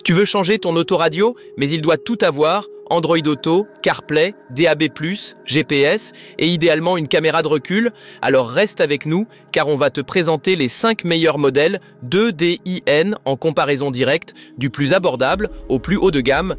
Tu veux changer ton autoradio, mais il doit tout avoir, Android Auto, CarPlay, DAB+, GPS et idéalement une caméra de recul. Alors reste avec nous car on va te présenter les 5 meilleurs modèles 2DIN en comparaison directe, du plus abordable au plus haut de gamme.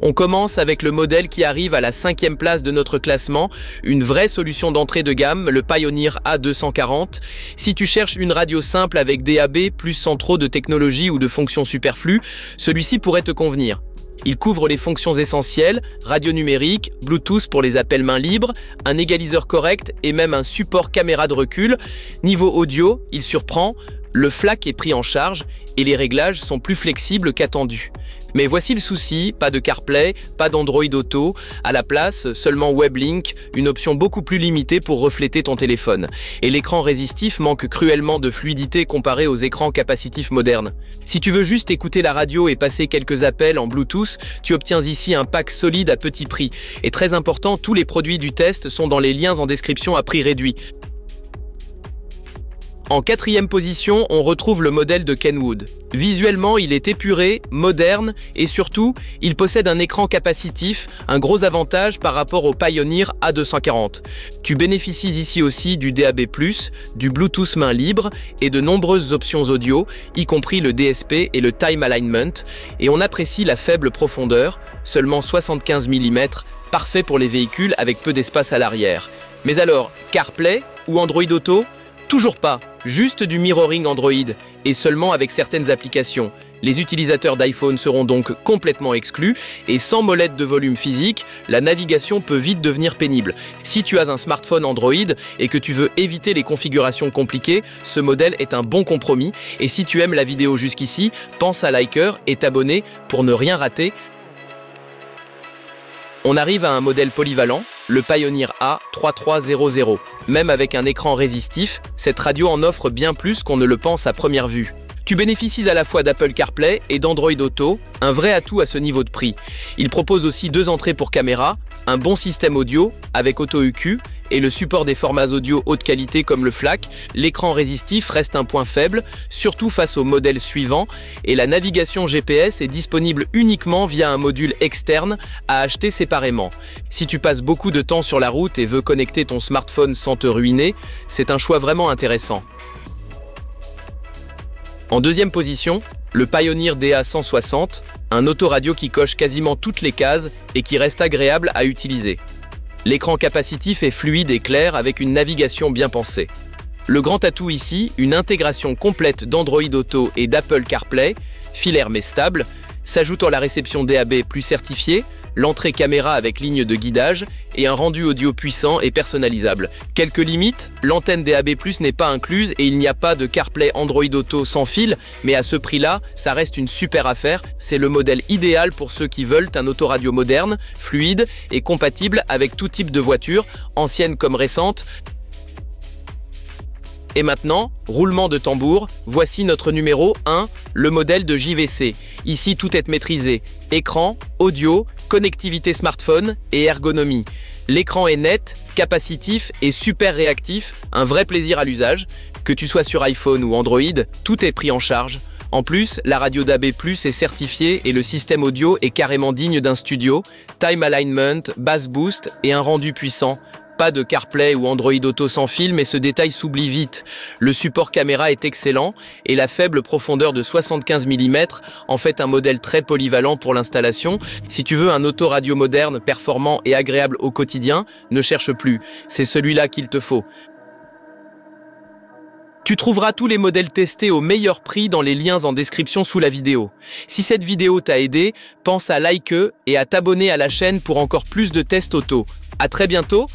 On commence avec le modèle qui arrive à la 5e place de notre classement, une vraie solution d'entrée de gamme, le Pioneer A240. Si tu cherches une radio simple avec DAB+, sans trop de technologie ou de fonctions superflues, celui-ci pourrait te convenir. Il couvre les fonctions essentielles, radio numérique, Bluetooth pour les appels main libres, un égaliseur correct et même un support caméra de recul. Niveau audio, il surprend, le FLAC est pris en charge et les réglages sont plus flexibles qu'attendu. Mais voici le souci, pas de CarPlay, pas d'Android Auto, à la place seulement WebLink, une option beaucoup plus limitée pour refléter ton téléphone. Et l'écran résistif manque cruellement de fluidité comparé aux écrans capacitifs modernes. Si tu veux juste écouter la radio et passer quelques appels en Bluetooth, tu obtiens ici un pack solide à petit prix. Et très important, tous les produits du test sont dans les liens en description à prix réduit. En 4e position, on retrouve le modèle de Kenwood. Visuellement, il est épuré, moderne et surtout, il possède un écran capacitif, un gros avantage par rapport au Pioneer A240. Tu bénéficies ici aussi du DAB+, du Bluetooth main libre et de nombreuses options audio, y compris le DSP et le Time Alignment, et on apprécie la faible profondeur, seulement 75 mm, parfait pour les véhicules avec peu d'espace à l'arrière. Mais alors, CarPlay ou Android Auto ? Toujours pas, juste du mirroring Android, et seulement avec certaines applications. Les utilisateurs d'iPhone seront donc complètement exclus, et sans molette de volume physique, la navigation peut vite devenir pénible. Si tu as un smartphone Android et que tu veux éviter les configurations compliquées, ce modèle est un bon compromis, et si tu aimes la vidéo jusqu'ici, pense à liker et t'abonner pour ne rien rater. On arrive à un modèle polyvalent, le Pioneer A3300. Même avec un écran résistif, cette radio en offre bien plus qu'on ne le pense à première vue. Tu bénéficies à la fois d'Apple CarPlay et d'Android Auto, un vrai atout à ce niveau de prix. Il propose aussi 2 entrées pour caméra, un bon système audio avec Auto EQ et le support des formats audio haute qualité comme le FLAC. L'écran résistif reste un point faible, surtout face au modèle suivant, et la navigation GPS est disponible uniquement via un module externe à acheter séparément. Si tu passes beaucoup de temps sur la route et veux connecter ton smartphone sans te ruiner, c'est un choix vraiment intéressant. En 2e position, le Pioneer DA160, un autoradio qui coche quasiment toutes les cases et qui reste agréable à utiliser. L'écran capacitif est fluide et clair avec une navigation bien pensée. Le grand atout ici, une intégration complète d'Android Auto et d'Apple CarPlay, filaire mais stable, s'ajoutant la réception DAB+ certifiée, l'entrée caméra avec ligne de guidage et un rendu audio puissant et personnalisable. Quelques limites, l'antenne DAB+ n'est pas incluse et il n'y a pas de CarPlay Android Auto sans fil, mais à ce prix-là, ça reste une super affaire. C'est le modèle idéal pour ceux qui veulent un autoradio moderne, fluide et compatible avec tout type de voiture, ancienne comme récente. Et maintenant, roulement de tambour, voici notre numéro 1, le modèle de JVC. Ici, tout est maîtrisé. Écran, audio, connectivité smartphone et ergonomie. L'écran est net, capacitif et super réactif, un vrai plaisir à l'usage. Que tu sois sur iPhone ou Android, tout est pris en charge. En plus, la radio DAB+ est certifiée et le système audio est carrément digne d'un studio. Time Alignment, Bass Boost et un rendu puissant. Pas de CarPlay ou Android Auto sans fil, mais ce détail s'oublie vite. Le support caméra est excellent et la faible profondeur de 75 mm en fait un modèle très polyvalent pour l'installation. Si tu veux un autoradio moderne, performant et agréable au quotidien, ne cherche plus. C'est celui-là qu'il te faut. Tu trouveras tous les modèles testés au meilleur prix dans les liens en description sous la vidéo. Si cette vidéo t'a aidé, pense à liker et à t'abonner à la chaîne pour encore plus de tests auto. À très bientôt.